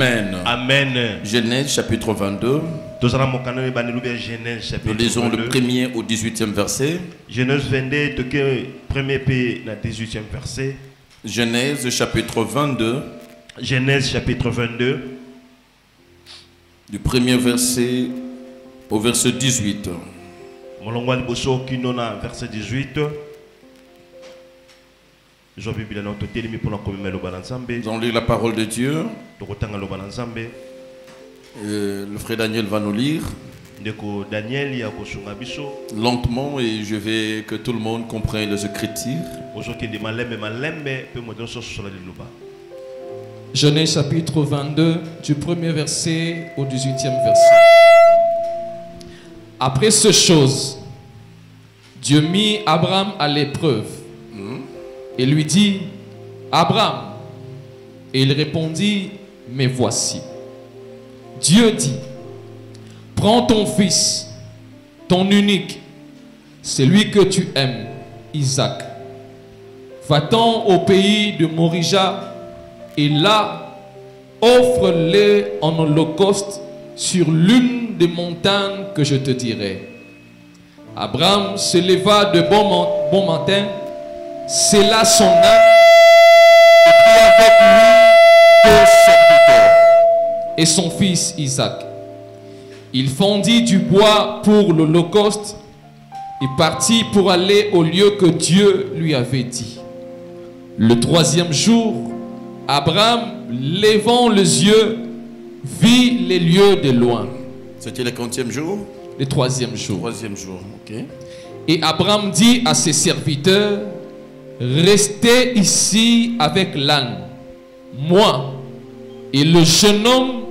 Amen. Amen. Genèse chapitre 22. Nous lisons le 1er au 18e verset. Genèse 22, premier P, 18e verset. Genèse chapitre 22. Genèse chapitre 22. Du premier verset au verset 18. Verset 18. Nous allons lire la parole de Dieu. Le frère Daniel va nous lire lentement et je vais que tout le monde comprenne les Écritures. Genèse chapitre 22, du premier verset au 18e verset. Après ces choses, Dieu mit Abraham à l'épreuve et lui dit: Abraham. Et il répondit: Mais voici. Dieu dit: Prends ton fils, ton unique, celui que tu aimes, Isaac. Va-t'en au pays de Morija et là, offre-le en holocauste sur l'une des montagnes que je te dirai. Abraham se leva de bon matin, scella son âme et prit avec lui 2 serviteurs et son fils Isaac. Il fendit du bois pour l'holocauste et partit pour aller au lieu que Dieu lui avait dit. Le 3e jour, Abraham, levant les yeux, vit les lieux de loin. C'était le 40e jour? Le 3e jour. 3e jour, ok. Et Abraham dit à ses serviteurs: Restez ici avec l'âne. Moi et le jeune homme,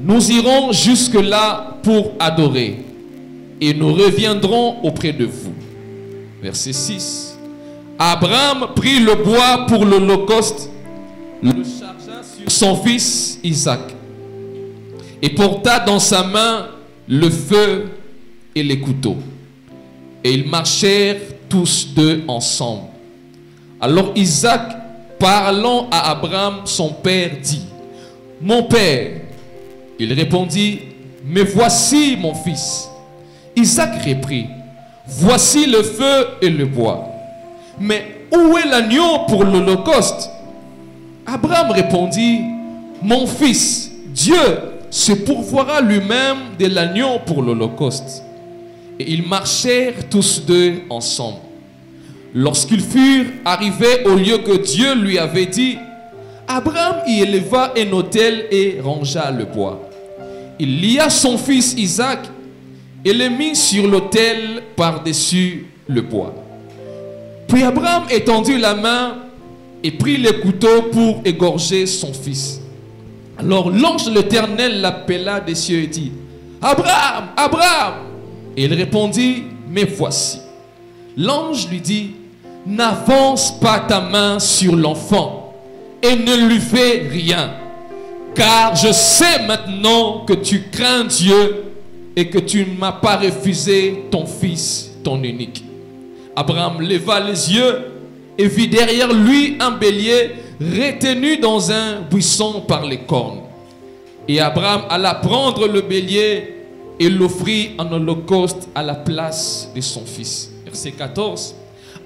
nous irons jusque-là pour adorer. Et nous reviendrons auprès de vous. Verset 6. Abraham prit le bois pour l'holocauste, le chargea sur son fils Isaac, et porta dans sa main le feu et les couteaux. Et ils marchèrent tous deux ensemble. Alors Isaac, parlant à Abraham, son père, dit: Mon père. Il répondit: Mais voici mon fils. Isaac reprit: Voici le feu et le bois. Mais où est l'agneau pour l'holocauste? Abraham répondit: Mon fils, Dieu se pourvoira lui-même de l'agneau pour l'holocauste. Et ils marchèrent tous deux ensemble. Lorsqu'ils furent arrivés au lieu que Dieu lui avait dit, Abraham y éleva un autel et rangea le bois. Il lia son fils Isaac et le mit sur l'autel par-dessus le bois. Puis Abraham étendit la main et prit le couteau pour égorger son fils. Alors l'ange de l'Éternel l'appela des cieux et dit: Abraham, Abraham! Et il répondit: Mais voici. L'ange lui dit: N'avance pas ta main sur l'enfant et ne lui fais rien, car je sais maintenant que tu crains Dieu et que tu ne m'as pas refusé ton fils, ton unique. Abraham leva les yeux et vit derrière lui un bélier retenu dans un buisson par les cornes. Et Abraham alla prendre le bélier et l'offrit en holocauste à la place de son fils. Verset 14.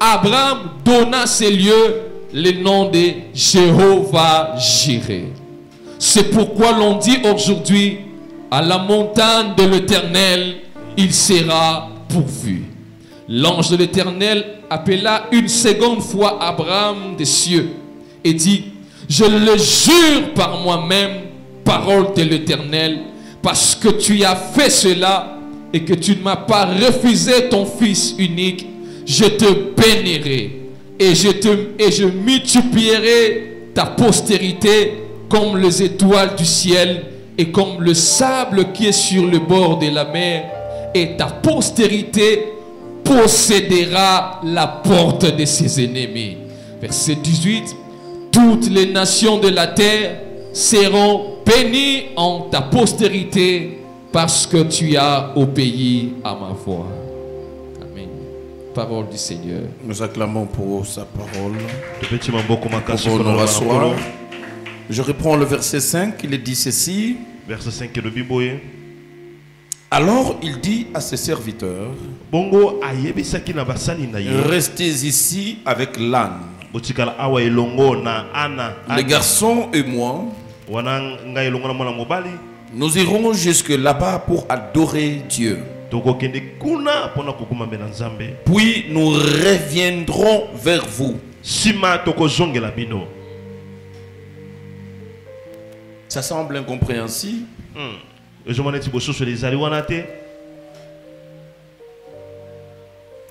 Abraham donna ces lieux le nom de Jéhovah-Jireh. C'est pourquoi l'on dit aujourd'hui: à la montagne de l'Éternel, il sera pourvu. L'ange de l'Éternel appela une seconde fois Abraham des cieux et dit: Je le jure par moi-même, parole de l'Éternel, parce que tu as fait cela et que tu ne m'as pas refusé ton fils unique, je te bénirai et je multiplierai ta postérité comme les étoiles du ciel et comme le sable qui est sur le bord de la mer, et ta postérité possédera la porte de ses ennemis. Verset 18. Toutes les nations de la terre seront bénies en ta postérité parce que tu as obéi à ma voix. Amen. Parole du Seigneur. Nous acclamons pour sa parole. Nous Pour nous rasseoir. Je reprends le verset 5, il dit ceci. Verset 5 de Bible. Alors il dit à ses serviteurs, Bongo ayebisaki na basali na ye. restez ici avec l'âne. Botikala awa elongo na ana. Les garçons et moi, Wana nga elongo na mwana mobali. nous irons jusque là-bas pour adorer Dieu. Toko kende kuna pona kokuma mbela Nzambe. Puis nous reviendrons vers vous. Sima toko zongela bino. Ça semble incompréhensible.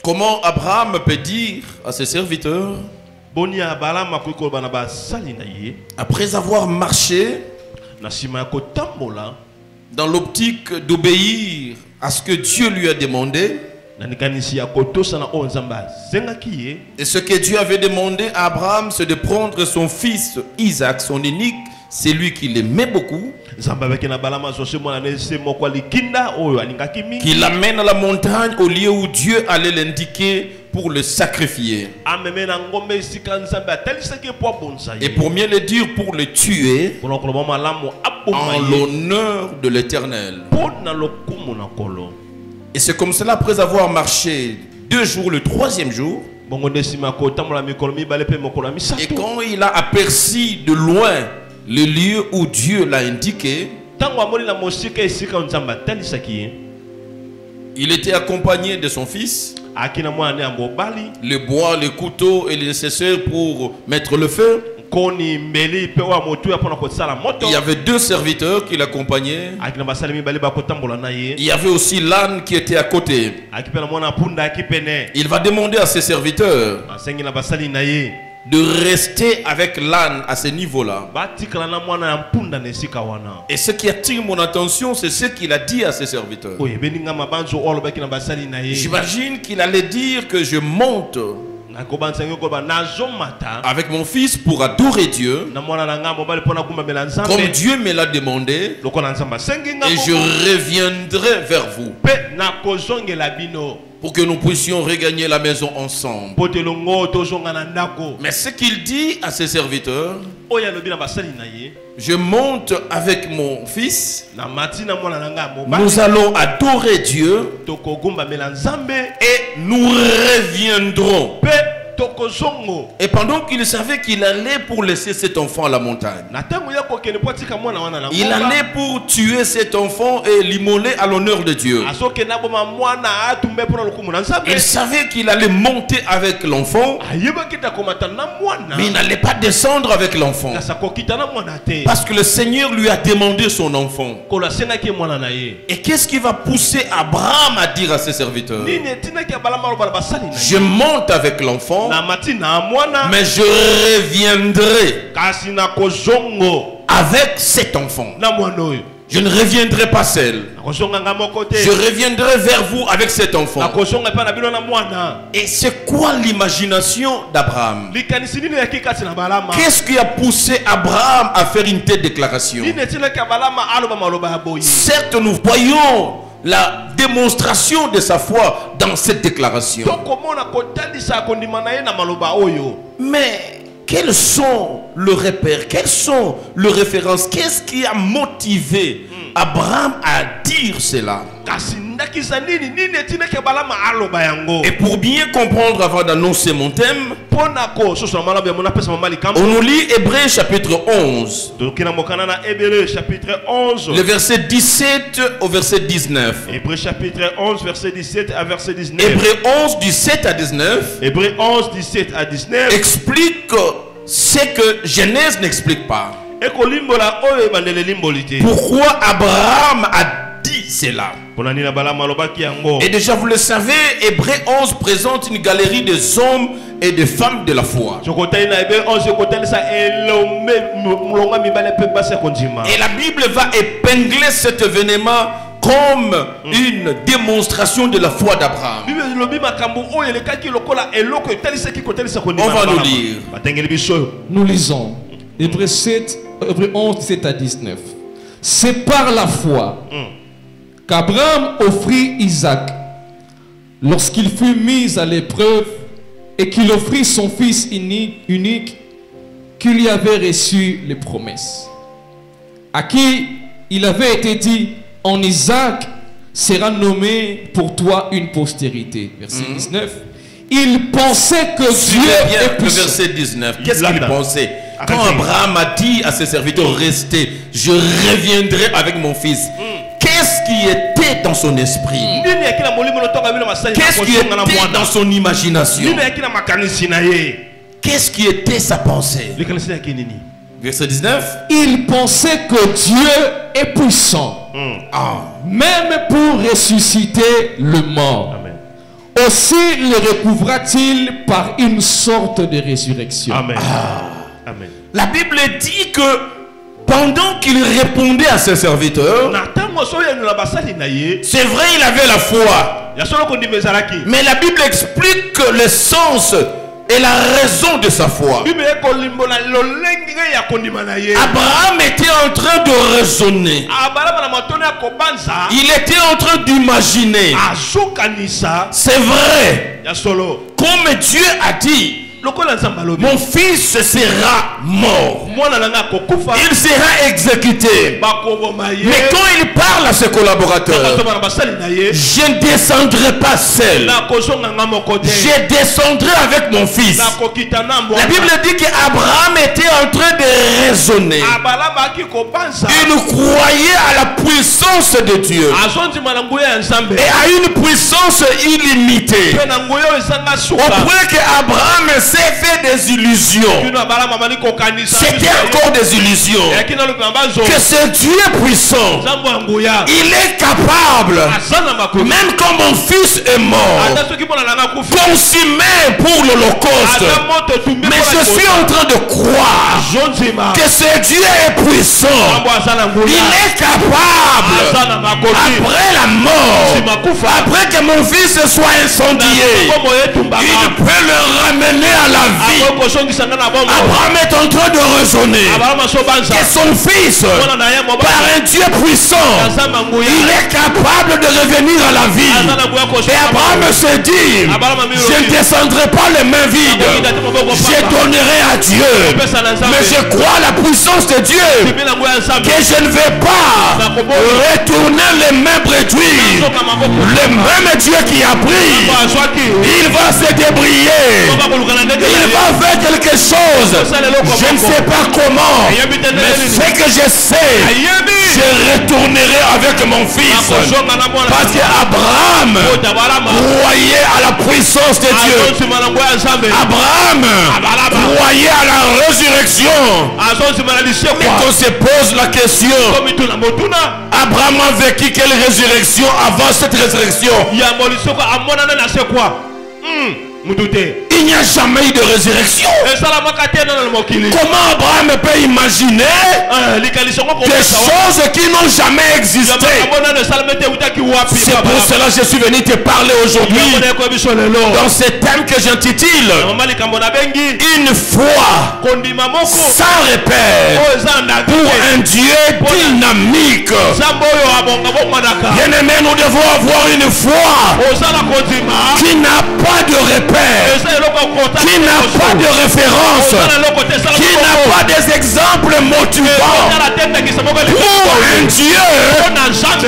Comment Abraham peut dire à ses serviteurs, après avoir marché dans l'optique d'obéir à ce que Dieu lui a demandé, et ce que Dieu avait demandé à Abraham, c'est de prendre son fils Isaac, son unique, c'est lui qui l'aimait beaucoup, qu'il l'amène à la montagne au lieu où Dieu allait l'indiquer pour le sacrifier. Et pour mieux le dire, pour le tuer en l'honneur de l'Éternel. Et c'est comme cela, après avoir marché 2 jours, le 3e jour, et quand il a aperçu de loin le lieu où Dieu l'a indiqué, il était accompagné de son fils, le bois, le couteau et les nécessaires pour mettre le feu. Il y avait 2 serviteurs qui l'accompagnaient. Il y avait aussi l'âne qui était à côté. Il va demander à ses serviteurs de rester avec l'âne à ce niveau-là. Et ce qui attire mon attention, c'est ce qu'il a dit à ses serviteurs. J'imagine qu'il allait dire que je monte avec mon fils pour adorer Dieu, comme Dieu me l'a demandé, et je reviendrai vers vous pour que nous puissions regagner la maison ensemble. Mais ce qu'il dit à ses serviteurs, je monte avec mon fils, nous allons adorer Dieu et nous reviendrons. Et pendant qu'il savait qu'il allait pour laisser cet enfant à la montagne, il allait pour tuer cet enfant et l'immoler à l'honneur de Dieu. Il savait qu'il allait monter avec l'enfant, mais il n'allait pas descendre avec l'enfant, parce que le Seigneur lui a demandé son enfant. Et qu'est-ce qui va pousser Abraham à dire à ses serviteurs, je monte avec l'enfant, mais je reviendrai avec cet enfant. Je ne reviendrai pas seul. Je reviendrai vers vous avec cet enfant. Et c'est quoi l'imagination d'Abraham? Qu'est-ce qui a poussé Abraham à faire une telle déclaration? Certes, nous voyons la démonstration de sa foi dans cette déclaration. Mais quels sont le repère? Quelles sont les références? Qu'est-ce qui a motivé Abraham à dire cela? Et pour bien comprendre, avant d'annoncer mon thème, on nous lit Hébreux chapitre 11. Le verset 17 au verset 19. Hébreux chapitre 11, verset 17 à verset 19. Hébreux 11, 17 à 19. Hébreux 11, 17 à 19. Explique ce que Genèse n'explique pas. Pourquoi Abraham a dit cela? Et déjà vous le savez, Hébreux 11 présente une galerie des hommes et des femmes de la foi. Et la Bible va épingler cet événement comme une démonstration de la foi d'Abraham. On va nous lire. Nous lisons Hébreux 11, 17 à 19. C'est par la foi qu'Abraham offrit Isaac lorsqu'il fut mis à l'épreuve et qu'il offrit son fils unique qu'il y avait reçu les promesses, à qui il avait été dit, en Isaac sera nommé pour toi une postérité. Verset 19. Il pensait que Dieu est puissant. Le verset 19. Qu'est-ce qu'il pensait? Quand Abraham a dit à ses serviteurs, restez, je reviendrai avec mon fils. Qu'est-ce qui était dans son esprit? Qu'est-ce qui était dans son imagination? Qu'est-ce qui était sa pensée? Verset 19. Il pensait que Dieu est puissant, même pour ressusciter le mort. Amen. Aussi le recouvra-t-il par une sorte de résurrection. Amen. Amen. La Bible dit que pendant qu'il répondait à ses serviteurs, c'est vrai, il avait la foi. Mais la Bible explique que le sens et la raison de sa foi. Abraham était en train de raisonner. Il était en train d'imaginer. C'est vrai. Comme Dieu a dit, mon fils sera mort. Il sera exécuté. Mais quand il parle à ses collaborateurs, je ne descendrai pas seul. Je descendrai avec mon fils. La Bible dit qu'Abraham était en train de raisonner. Il croyait à la puissance de Dieu et à une puissance illimitée. Au point qu'Abraham s'est fait des illusions. C'était encore des illusions. Que ce Dieu puissant, il est capable, même quand mon fils est mort, consumé pour l'Holocauste. Mais je suis en train de croire que ce Dieu est puissant. Il est capable, après la mort, après que mon fils soit incendié, il peut le ramener à la vie. Abraham est en train de raisonner que son fils, par un Dieu puissant, il est capable de revenir à la vie. Et Abraham se dit, je ne descendrai pas les mains vides, je donnerai à Dieu. Mais je crois à la puissance de Dieu, que je ne vais pas retourner les mains réduites. Le même Dieu qui a pris, il va se débriller. Il va faire quelque chose. Je ne sais pas comment, mais ce que je sais, je retournerai avec mon fils. Parce qu'Abraham croyait à la puissance de Dieu. Abraham croyait à la résurrection. Mais on se pose la question, Abraham a vécu quelle résurrection avant cette résurrection? Il n'y a jamais eu de résurrection. Comment Abraham peut imaginer des choses qui n'ont jamais existé? C'est pour cela que je suis venu te parler aujourd'hui dans ce thème que j'intitule une foi sans repère pour un Dieu dynamique. Bien-aimés, nous devons avoir une foi qui n'a pas de repère, qui n'a pas de référence, qui n'a pas des exemples motivants, pour un Dieu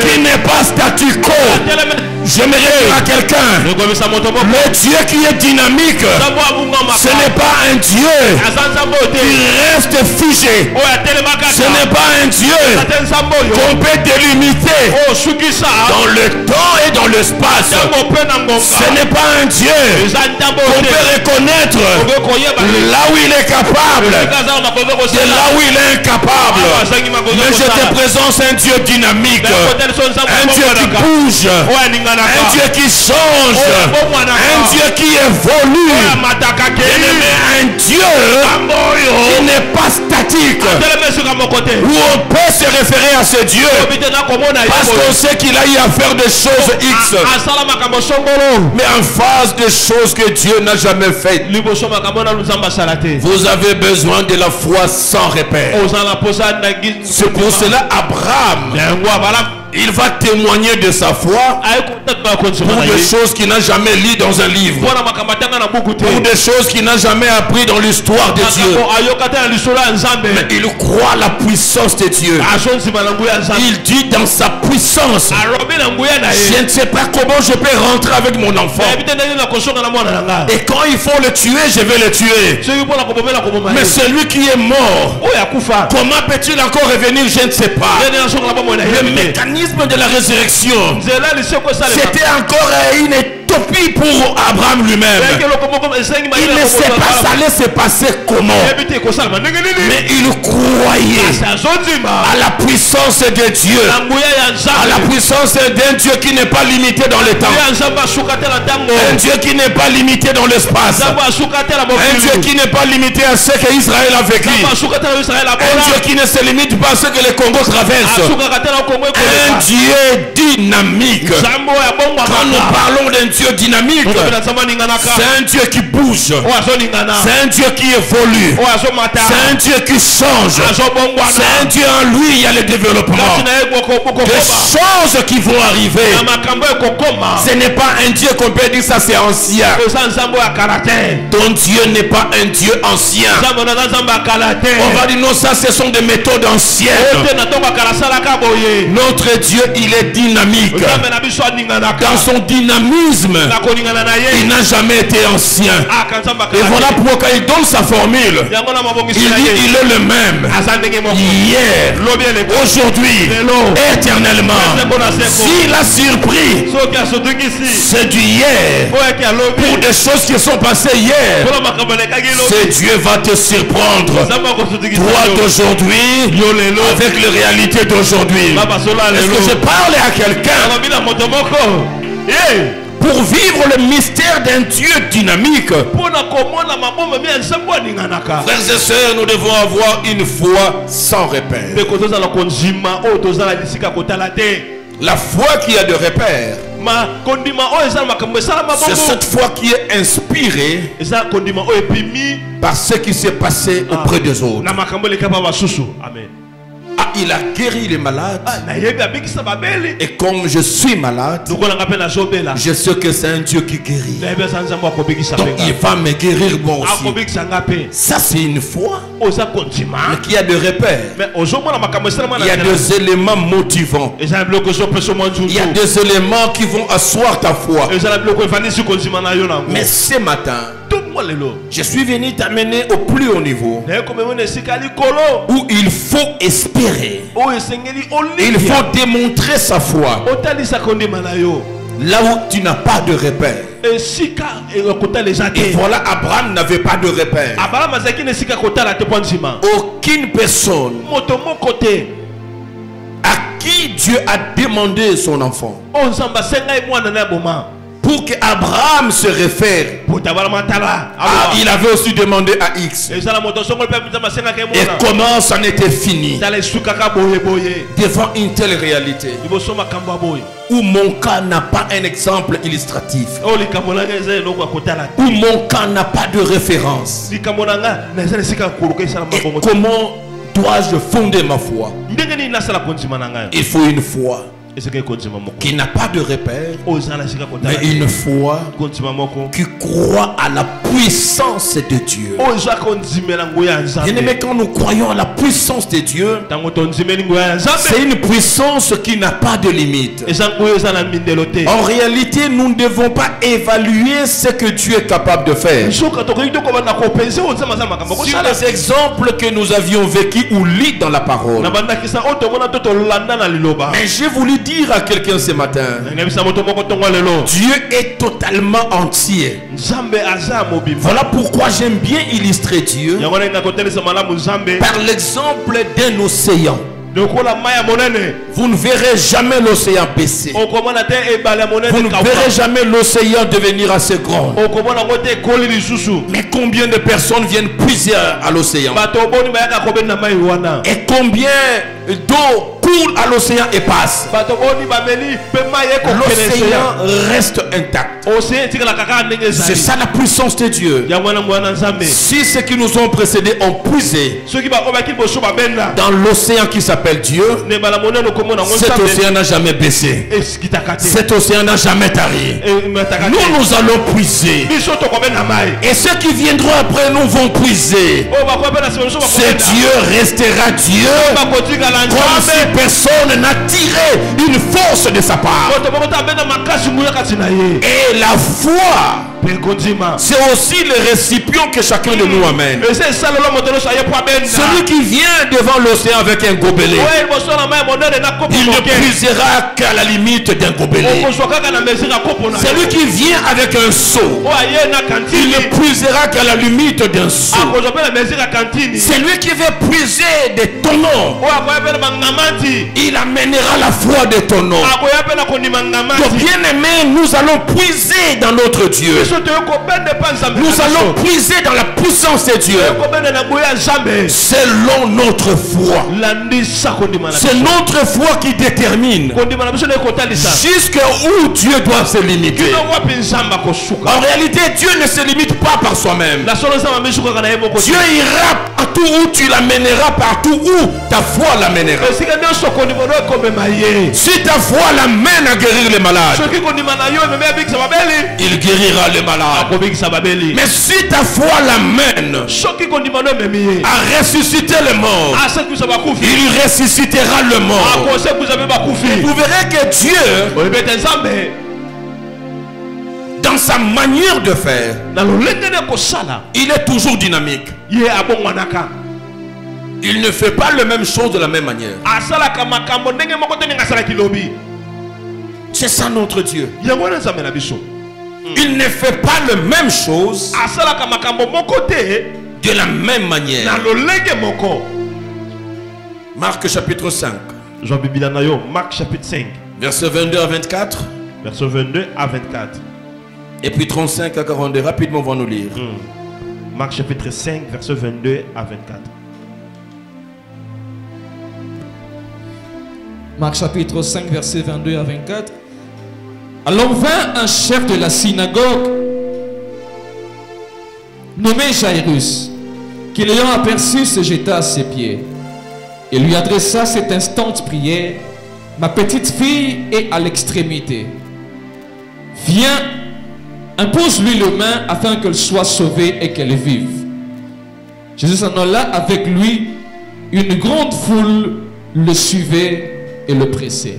qui n'est pas statu quo. J'aimerais dire à quelqu'un, le Dieu qui est dynamique, ce n'est pas un Dieu qui reste figé. Ce n'est pas un Dieu qu'on peut délimiter dans le temps et dans l'espace. Ce n'est pas un Dieu qu'on peut reconnaître là où il est capable et là où il est incapable. Mais je te présente un Dieu dynamique, un Dieu qui bouge, un Dieu qui change, un Dieu qui évolue, un Dieu qui n'est pas statique, où on peut se référer à ce Dieu parce qu'on sait qu'il a eu à faire des choses X, mais en face des choses que Dieu n'a jamais faites. Vous avez besoin de la foi sans repère. C'est pour cela Abraham Il va témoigner de sa foi pour des choses qu'il n'a jamais lues dans un livre, pour des choses qu'il n'a jamais appris dans l'histoire de Dieu. Mais il croit la puissance de Dieu. Il dit dans sa puissance, je ne sais pas comment je peux rentrer avec mon enfant. Et quand il faut le tuer, je vais le tuer. Mais celui qui est mort, comment peut-il encore revenir? Je ne sais pas. Le mécanisme de la résurrection, c'était encore une utopie pour Abraham lui-même. Il ne sait pas ça allait se passer comment. Mais il croyait à la puissance de Dieu, à la puissance d'un Dieu qui n'est pas limité dans le temps, un Dieu qui n'est pas limité dans l'espace, un Dieu qui n'est pas limité à ce qu'Israël a vécu, un Dieu qui ne se limite pas à ce que le Congo traverse, un Dieu dynamique. Quand nous parlons d'un Dieu dynamique, c'est un Dieu qui bouge, c'est un Dieu qui évolue, c'est un Dieu qui change, c'est un Dieu en lui il y a le développement, des choses qui vont arriver. Ce n'est pas un Dieu qu'on peut dire ça c'est ancien. Ton Dieu n'est pas un Dieu ancien. On va dire non, ça ce sont des méthodes anciennes. Notre Dieu il est dynamique. Dans son dynamisme, il n'a jamais été ancien. Et voilà pourquoi il donne sa formule. Il dit il est le même hier, aujourd'hui, éternellement. S'il a surpris, c'est du hier. Pour des choses qui sont passées hier, ce Dieu va te surprendre. Toi d'aujourd'hui, avec les réalités d'aujourd'hui. Est-ce que je parle à quelqu'un? Pour vivre le mystère d'un Dieu dynamique, frères et sœurs, nous devons avoir une foi sans repère. La foi qui a de repères, c'est cette foi qui est inspirée par ce qui s'est passé auprès des autres. Amen. Ah, il a guéri les malades. Et comme je suis malade, je sais que c'est un Dieu qui guérit. Donc il va me guérir moi aussi. Ça c'est une foi, mais qui a des repères. Il y a des éléments motivants. Il y a des éléments qui vont asseoir ta foi. Mais ce matin, je suis venu t'amener au plus haut niveau, où il faut espérer, il faut démontrer sa foi là où tu n'as pas de repère. Et voilà, Abraham n'avait pas de repère. Aucune personne à qui Dieu a demandé son enfant, pour que Abraham se réfère. Il avait aussi demandé à X. Et comment ça n'était fini devant une telle réalité, où mon cas n'a pas un exemple illustratif, où mon cas n'a pas de référence. Et comment dois-je fonder ma foi? Il faut une foi qui n'a pas de repère, mais une foi qui croit à la puissance de Dieu. Bien-aimés, quand nous croyons à la puissance de Dieu, c'est une puissance qui n'a pas de limite. En réalité, nous ne devons pas évaluer ce que Dieu est capable de faire sur les exemples que nous avions vécus ou lus dans la parole. Mais j'ai voulu dire à quelqu'un ce matin, Dieu est totalement entier. Voilà pourquoi j'aime bien illustrer Dieu par l'exemple d'un océan. Vous ne verrez jamais l'océan baisser. Vous ne verrez jamais l'océan devenir assez grand. Mais combien de personnes viennent puiser à l'océan? Et combien d'eau coule à l'océan et passe, l'océan reste intact. C'est ça la puissance de Dieu. Si ceux qui nous ont précédés ont puisé dans l'océan qui s'appelle Dieu, cet océan n'a jamais baissé. Cet océan n'a jamais tari. Nous allons puiser. Et ceux qui viendront après nous vont puiser. Ce Dieu restera Dieu, comme si personne n'a tiré une force de sa part. Et la foi, c'est aussi le récipient que chacun de nous amène. Celui qui vient devant l'océan avec un gobelet, il ne puisera qu'à la limite d'un gobelet. Celui qui vient avec un seau, il ne puisera qu'à la limite d'un seau. Celui qui veut puiser des tonneaux, il amènera la foi des tonneaux. Donc bien aimé, nous allons puiser dans notre Dieu. Nous allons puiser dans la puissance de Dieu selon notre foi. C'est notre foi qui détermine jusqu'où Dieu doit se limiter. En réalité, Dieu ne se limite pas par soi-même. Dieu ira partout où tu l'amèneras, partout où ta foi l'amènera. Si ta foi l'amène à guérir les malades, il guérira les malades. Mais si ta foi l'amène à ressusciter les morts, il ressuscitera le mort. Vous verrez que Dieu, dans sa manière de faire, il est toujours dynamique. Il ne fait pas la même chose de la même manière. C'est ça notre Dieu. Il ne fait pas la même chose de la même manière. Marc chapitre 5. Marc chapitre 5. Verset 22 à 24. Verset 22 à 24. Et puis 35 à 42. Rapidement, on va nous lire. Marc chapitre 5, verset 22 à 24. Marc chapitre 5, verset 22 à 24. Alors vint un chef de la synagogue nommé Jairus, qui l'ayant aperçu se jeta à ses pieds et lui adressa cette instante prière: ma petite fille est à l'extrémité. Viens, impose-lui les mains afin qu'elle soit sauvée et qu'elle vive. Jésus s'en alla avec lui. Une grande foule le suivait et le pressait.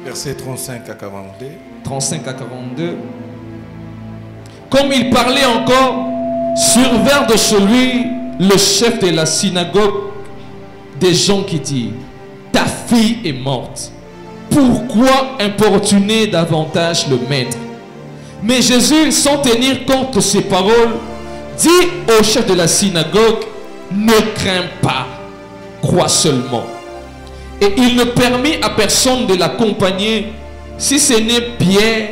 Verset 35 à 42. 35 à 42. Comme il parlait encore, survint de chez lui le chef de la synagogue des gens qui dit: ta fille est morte. Pourquoi importuner davantage le maître? Mais Jésus, sans tenir compte de ces paroles, dit au chef de la synagogue: ne crains pas, crois seulement. Et il ne permit à personne de l'accompagner, si ce n'est Pierre,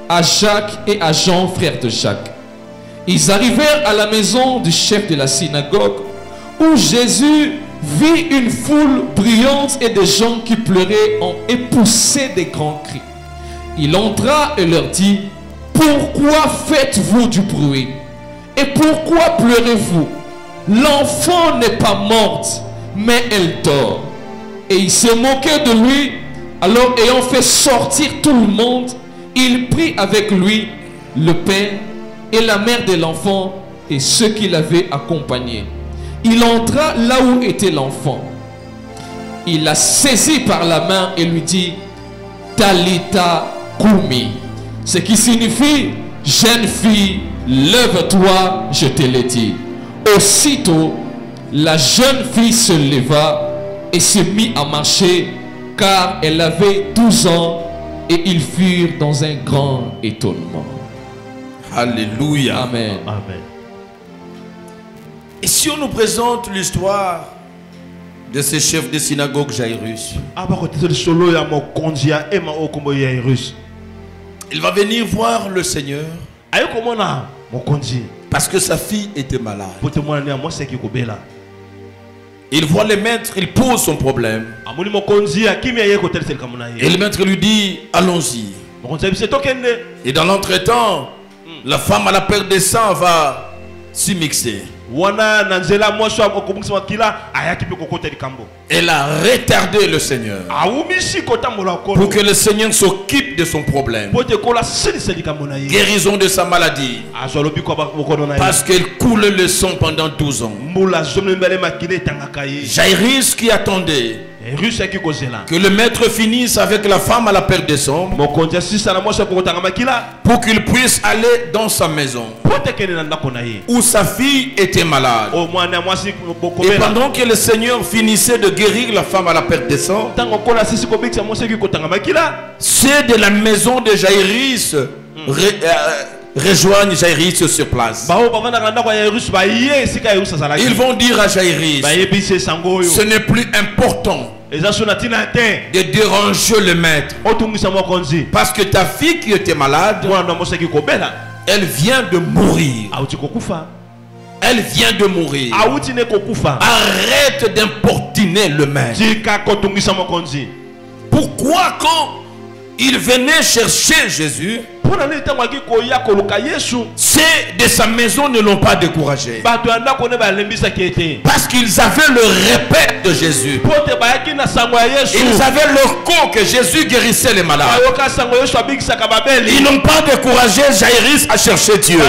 à Jacques et à Jean, frère de Jacques. Ils arrivèrent à la maison du chef de la synagogue, où Jésus vit une foule bruyante et des gens qui pleuraient et poussaient des grands cris. Il entra et leur dit: pourquoi faites-vous du bruit? Et pourquoi pleurez-vous? L'enfant n'est pas morte, mais elle dort. Et il se moquait de lui. Alors, ayant fait sortir tout le monde, il prit avec lui le père et la mère de l'enfant et ceux qui l'avaient accompagné. Il entra là où était l'enfant. Il la saisit par la main et lui dit: Talita Kumi, ce qui signifie: jeune fille, lève-toi, je te l'ai dit. Aussitôt, la jeune fille se leva et se mit à marcher, car elle avait 12 ans, et ils furent dans un grand étonnement. Alléluia. Amen. Amen. Et si on nous présente l'histoire de ce chef de synagogue Jairus, il va venir voir le Seigneur Mon parce que sa fille était malade. Il voit le maître, il pose son problème. Et le maître lui dit, allons-y. Et dans l'entretemps, la femme à la perte de sang va s'y mixer. Elle a retardé le Seigneur pour que le Seigneur s'occupe de son problème. Guérison de sa maladie. Parce qu'elle coule le sang pendant 12 ans. Jairus qui attendait que le maître finisse avec la femme à la perte de sang pour qu'il puisse aller dans sa maison où sa fille était malade. Et pendant que le Seigneur finissait de guérir la femme à la perte de sang, ceux de la maison de Jairus rejoignent Jairus sur place. Ils vont dire à Jairus, ce n'est plus important de déranger le maître, parce que ta fille qui était malade, elle vient de mourir. Elle vient de mourir. Arrête d'importuner le maître. Pourquoi quand il venait chercher Jésus, ceux de sa maison ne l'ont pas découragé? Parce qu'ils avaient le repère de Jésus. Ils avaient le coup que Jésus guérissait les malades. Ils n'ont pas découragé Jairus à chercher Dieu.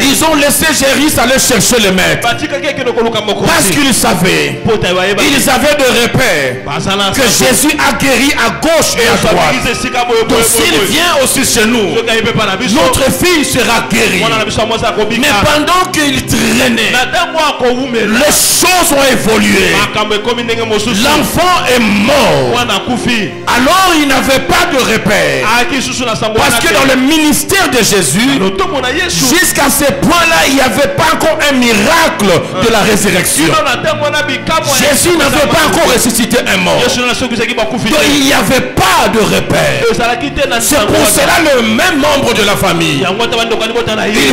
Ils ont laissé Jairus aller chercher le maître. Parce qu'ils savaient, ils avaient de repères que Jésus a guéri à gauche et à droite. Donc s'il vient aussi chez nous, notre fille sera guérie. Mais pendant qu'il traînait, les choses ont évolué. L'enfant est mort. Alors il n'avait pas de repère. Parce que dans le ministère de Jésus, jusqu'à ce point-là, il n'y avait pas encore un miracle de la résurrection. Jésus n'avait pas encore ressuscité un mort. Donc il n'y avait pas de repère. C'est pour cela le même membre de la famille, ils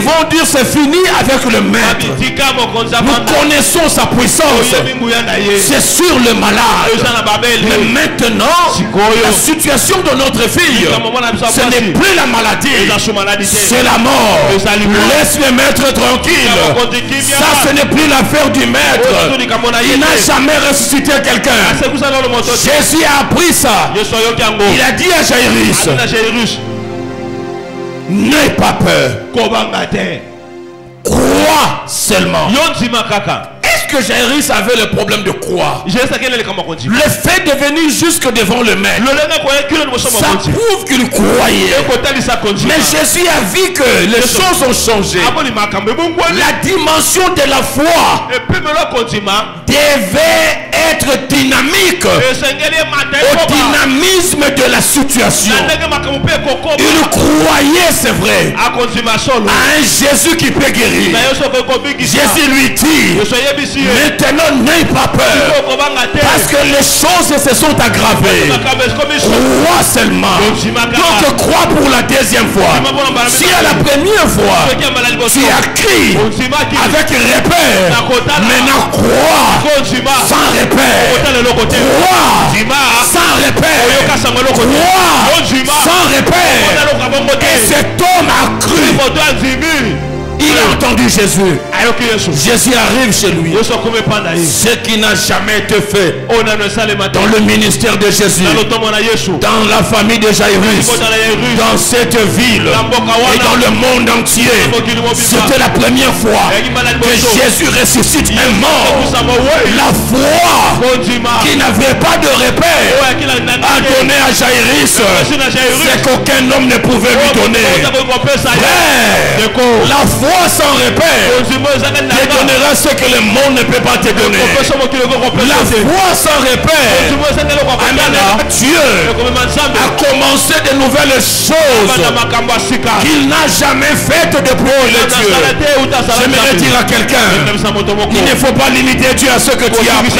vont dire c'est fini avec le maître. Nous connaissons sa puissance. C'est sur le malade. Mais maintenant, la situation de notre fille, ce n'est plus la maladie, c'est la mort. Laisse le maître tranquille. Ça, ce n'est plus l'affaire du maître. Il n'a jamais ressuscité quelqu'un. Jésus a appris ça. Il a dit à Jairus, n'aie pas peur, crois seulement. Est-ce que Jairus avait le problème de croire? Le fait de venir jusque devant le maître, ça prouve qu'il croyait. Mais Jésus a vu que les choses ont changé. La dimension de la foi devait être dynamique au dynamisme de la situation. Il croyait, c'est vrai, à un Jésus qui peut guérir. Jésus lui dit, maintenant n'aie pas peur, parce que les choses se sont aggravées. Crois seulement. Donc crois pour la deuxième fois. Si à la première fois tu as crié avec repère, maintenant crois sans repère. Crois sans repère. Crois sans repère. Et cet homme a cru. Il a entendu Jésus. Jésus arrive chez lui. Ce qui n'a jamais été fait dans le ministère de Jésus, dans la famille de Jairus, dans cette ville et dans le monde entier. C'était la première fois que Jésus ressuscite un mort. La foi qui n'avait pas de repère a donné à Jairus ce qu'aucun homme ne pouvait lui donner. Frère, la foi sans repère te donnera ce que le monde ne peut pas te donner. La foi sans repère amènera Dieu à commencer de nouvelles choses qu'il n'a jamais faites depuis le Dieu. J'aimerais dire à quelqu'un, il ne faut pas limiter Dieu à ce que tu as appris.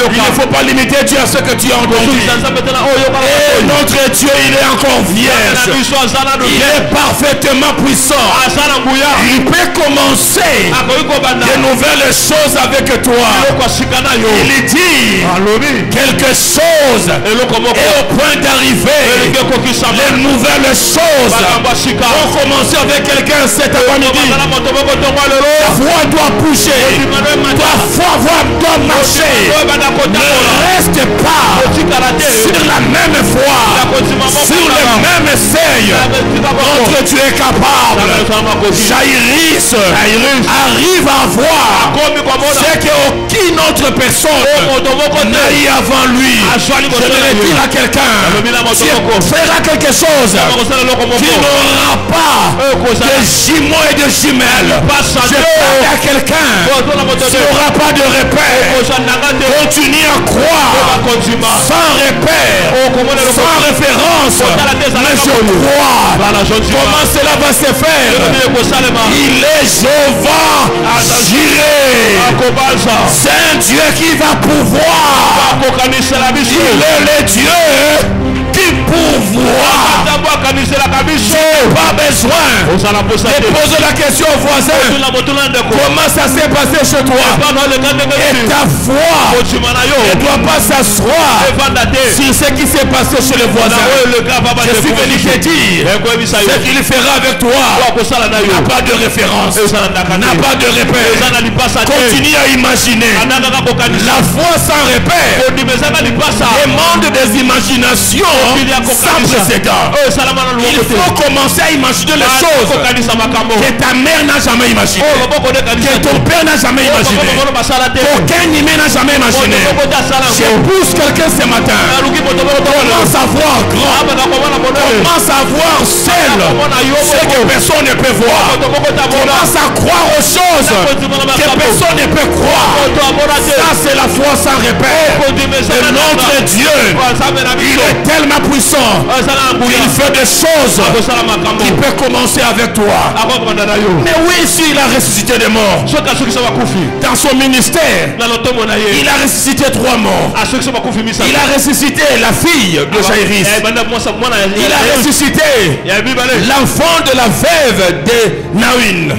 Il ne faut pas limiter Dieu à ce que tu as entendu. Et notre Dieu, il est encore vierge. Il est parfaitement puissant. Il peut j'ai commencé de nouvelles choses avec toi. Il dit quelque chose est au point d'arriver. Les nouvelles choses vont commencer avec quelqu'un cet après-midi. Ta foi doit bouger. Ta foi doit marcher. Ne reste pas sur la même foi, sur le même seuil. Notre Dieu est capable. Jaïris arrive à voir ce qu'aucune autre personne n'a eu avant lui. Je vais le dire à quelqu'un, tu feras quelque chose qui n'aura pas de jumeaux et de jumelles. Je parle à quelqu'un qui n'aura pas de repère. Continue à croire sans repère, sans référence. Mais je crois. Comment cela va se faire? Il est Jéhovah Jireh. C'est un Dieu qui va pouvoir. Il est le Dieu qui pourvoit. J'ai pas besoin de poser la question au voisin. Comment ça s'est passé chez toi? Et ta foi ne doit pas s'asseoir sur ce qui s'est passé chez le voisin. Je suis venu te dire ce qu'il fera avec toi n'a pas de référence, n'a pas de repère. Continue à imaginer. La foi sans repère demande des imaginations sans précédent. Il faut commencer à imaginer les choses que ta mère n'a jamais imaginé, que ton père n'a jamais imaginé, qu'aucun humain n'a jamais imaginé. Je pousse quelqu'un ce matin. Commence à voir grand, commence à voir seul ce que personne ne peut voir. Commence à croire aux choses que personne ne peut croire. Ça c'est la foi sans repère. Et notre Dieu, il est tellement puissant. Il fait des choses qui peuvent commencer avec toi. Mais oui, ici il a ressuscité des morts. Dans son ministère, il a ressuscité 3 morts. Il a ressuscité la fille de Jaïris. Il a ressuscité l'enfant de la veuve de Naïn.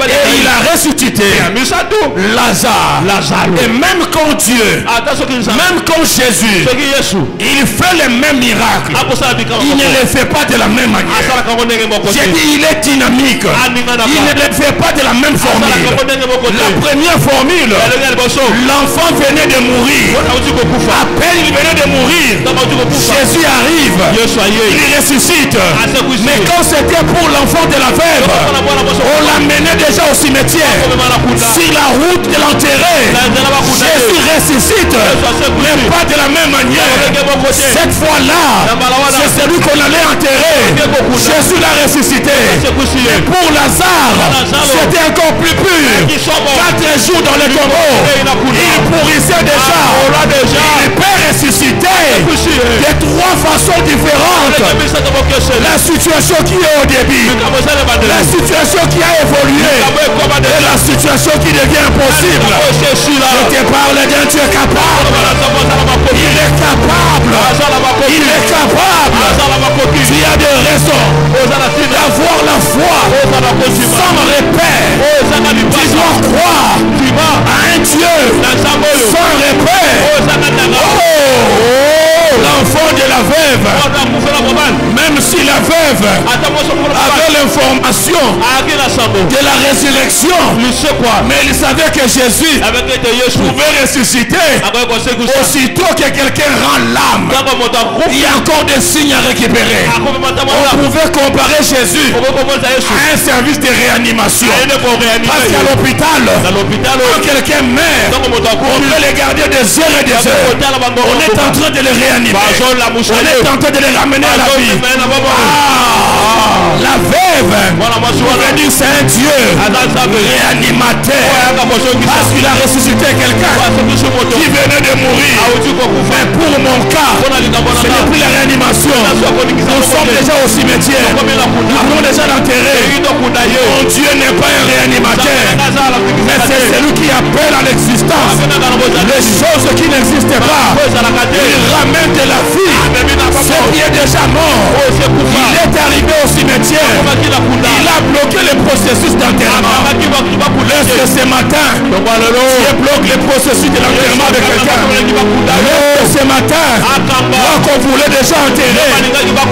Et il a ressuscité Lazare. Et même quand Dieu, même quand Jésus, il fait les mêmes miracles, il ne les fait pas de la même manière. J'ai dit il est dynamique. Il ne les fait pas de la même formule. La première formule, l'enfant venait de mourir. À peine il venait de mourir, Jésus arrive, il ressuscite. Mais quand c'était pour l'enfant de la veuve, on l'amenait déjà au cimetière. Sur la route de l'enterrer, Jésus ressuscite, mais pas de la même manière. Cette fois-là, c'est celui qu'on allait enterrer. Jésus l'a ressuscité. Et pour Lazare, c'était encore plus pur. 4 jours dans le tombeau, il pourrissait déjà. Il peut ressusciter de 3 façons différentes. La situation qui est au début, la situation qui a évolué, et la situation qui devient impossible. Je te parle d'un Dieu capable. Il est capable. Il est capable. Tu as des raisons d'avoir la foi sans repère. Tu dois croire à un Dieu sans repère. L'enfant de la veuve, même si la veuve avait l'information de la résurrection, mais il savait que Jésus pouvait ressusciter. Aussitôt que quelqu'un rend l'âme, il y a encore des signes à récupérer. On pouvait comparer Jésus à un service de réanimation. Parce qu'à l'hôpital, quand quelqu'un meurt, on peut le garder des heures et des heures. On est en train de le réanimer. On est en train de les ramener à la vie. La veuve, on va dire c'est un Dieu réanimateur. Parce qu'il a ressuscité quelqu'un qui venait de mourir. Mais pour mon cas, ce n'est plus la réanimation. Nous sommes déjà au cimetière. Nous avons déjà l'enterré. Mon Dieu n'est pas un réanimateur, mais c'est celui qui appelle à l'existence les choses qui n'existent pas. Il ramène de la vie Ce qui est déjà mort, il est arrivé au cimetière. Il a bloqué le processus d'enterrement. Est-ce que ce matin, Dieu bloque le processus de l'enterrement de quelqu'un? Ce matin, moi qu'on voulait déjà enterrer,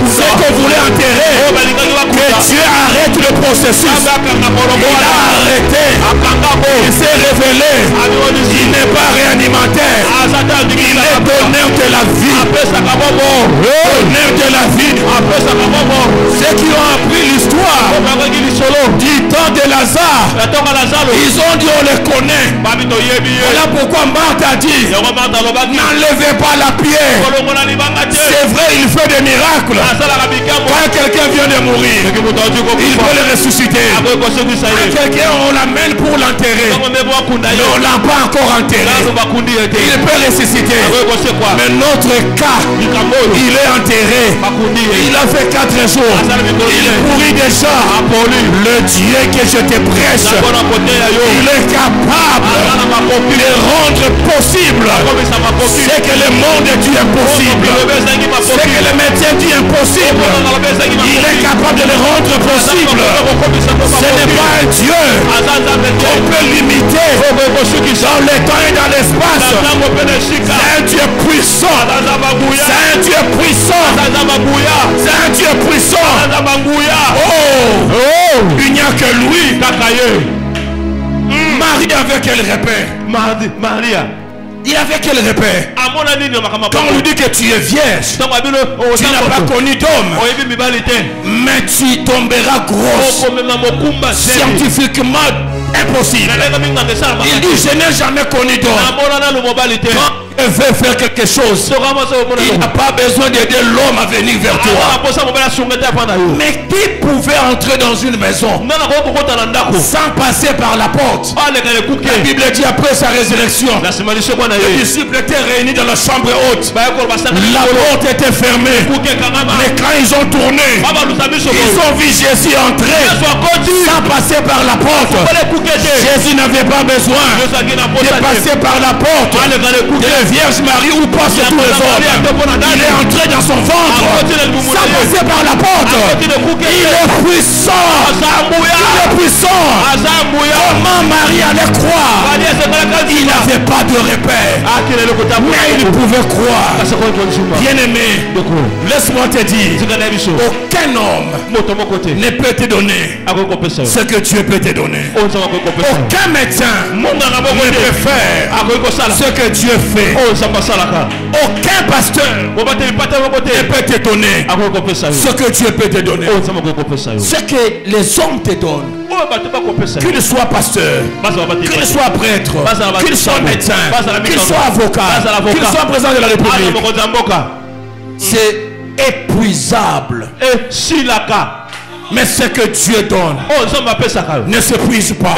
ce qu'on voulait enterrer, que Dieu arrête le processus. Il a arrêté. Il s'est révélé. Il n'est pas réanimateur. Il est donneur de la vie. Donneur de la vie. Ceux qui ont appris l'histoire du temps de Lazare, ils ont dit on les connaît. Voilà pourquoi Marthe a dit n'enlevez pas la pierre. C'est vrai, il fait des miracles. Quand quelqu'un vient de mourir, il peut le ressusciter. Quand quelqu'un on l'amène pour l'enterrer, mais on l'a pas encore enterré, il peut ressusciter. Mais notre cas, il est enterré. Il a fait 4 jours. Il pourrit déjà. Le Dieu que je te prêche, il est capable de rendre possible ce que le monde dit impossible, ce que le médecin dit impossible. Il est capable de le rendre possible. Ce n'est pas un Dieu qu'on peut limiter dans le temps et dans l'espace. C'est un Dieu puissant. C'est un Dieu puissant. C'est un Dieu puissant. Oh, il n'y a que lui. Marie avait quel repère? Maria. Il avait quel repère? Quand on lui dit que tu es vierge, tu n'as pas connu d'homme, mais tu tomberas grosse. Scientifiquement impossible. Il dit je n'ai jamais connu d'homme. Il veut faire quelque chose. Il n'a pas besoin d'aider l'homme à venir vers toi. Mais qui pouvait entrer dans une maison sans passer par la porte? La Bible dit après sa résurrection, les disciples étaient réunis dans la chambre haute. La porte était fermée. Mais quand ils ont tourné, ils ont vu Jésus entrer sans passer par la porte. Jésus n'avait pas besoin de passer par la porte. Vierge Marie où passent tous les hommes. Il est entré dans son ventre sans passer par la porte. Il est puissant. Il est puissant. Comment Marie allait croire? Il n'avait pas de repère, mais il pouvait croire. Bien aimé, laisse-moi te dire, aucun homme ne peut te donner ce que Dieu peut te donner. Aucun médecin ne peut faire ce que Dieu fait. Aucun pasteur ne peut te donner ce que Dieu peut te donner. Ce que les hommes te donnent, qu'il soit pasteur, qu'il soit prêtre, qu'il soit médecin, qu'il soit avocat, qu'il soit président de la République, c'est épuisable. Mais ce que Dieu donne ne s'épuise pas.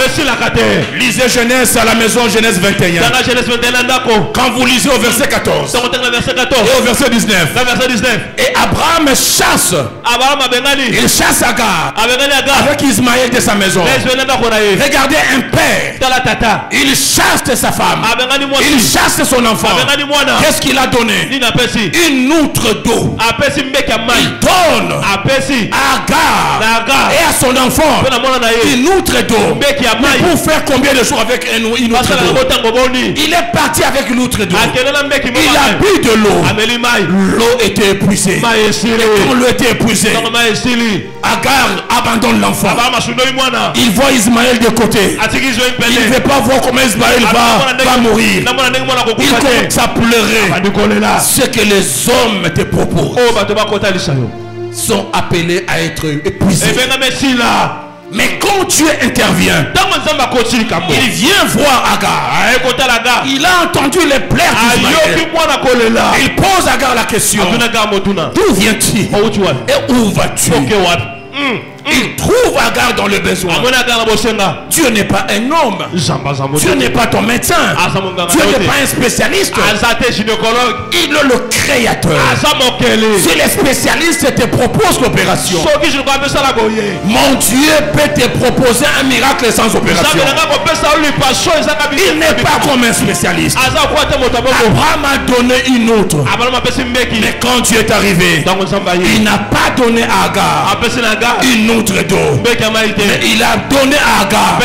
Lisez Genèse à la maison, Genèse 21. Quand vous lisez au verset 14 et au verset 19, et Abraham chasse, il chasse Agar avec Ismaël de sa maison. Regardez un père, il chasse de sa femme, il chasse de son enfant. Qu'est-ce qu'il a donné? Une outre d'eau. Il donne à Agar et à son enfant une outre d'eau. Pour faire combien de jours avec une outre d'eau? Il est parti avec une outre d'eau. Il a bu de l'eau. L'eau était épuisée. Et quand l'eau était épuisée, Agar abandonne l'enfant. Il voit Ismaël de côté. Il ne veut pas voir comment Ismaël va mourir. Il commence à pleurer. Ce que les hommes te proposent sont appelés à être épuisés. Mais quand Dieu intervient, il vient voir Agar. Il a entendu les plaies d'Ismaël. Il pose à Agar la question: d'où viens-tu et où vas-tu? Il trouve Agar dans le besoin. Dieu n'est pas un homme. Dieu n'est pas ton médecin. Dieu n'est pas un spécialiste. Il est le créateur. Si les spécialistes te proposent l'opération, mon Dieu peut te proposer un miracle sans opération. Il n'est pas comme un spécialiste. Abraham a donné une autre. Mais quand Dieu est arrivé, il n'a pas donné à Agar une autre d'eau. Mais il a donné à Agar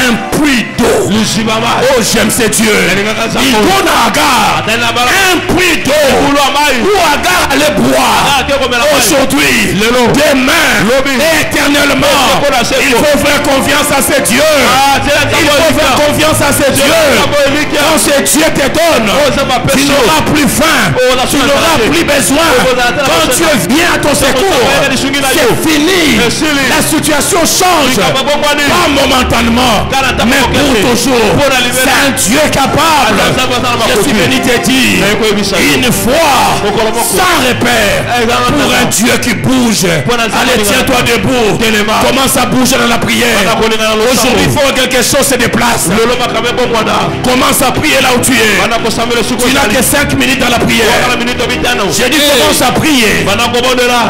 un puits d'eau. Oh, j'aime ce Dieu. Il donne à Agar un puits d'eau où Agar allait boire. Aujourd'hui, demain et éternellement, il faut faire confiance à ce Dieu. Il faut faire confiance à ce Dieu. Quand ce Dieu te donne, tu n'auras plus faim, tu n'auras plus besoin. Quand Dieu vient à ton secours, c'est fini. La situation change, pas momentanément, mais pour toujours. C'est un Dieu capable. Je suis venu te dire, une foi sans repère pour un Dieu qui bouge. Allez, tiens-toi debout. Commence à bouger dans la prière. Aujourd'hui, il faut que quelque chose se déplace. Commence à prier là où tu es. Tu n'as que 5 minutes dans la prière. J'ai dit commence à prier.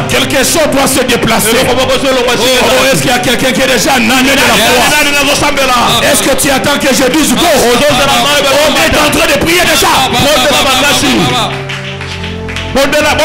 Quelque chose doit se déplacer. Oh, est-ce qu'il y a quelqu'un qui est déjà nané de la foi? Est-ce que tu attends que je dise go? On est en train de prier déjà. Bondela.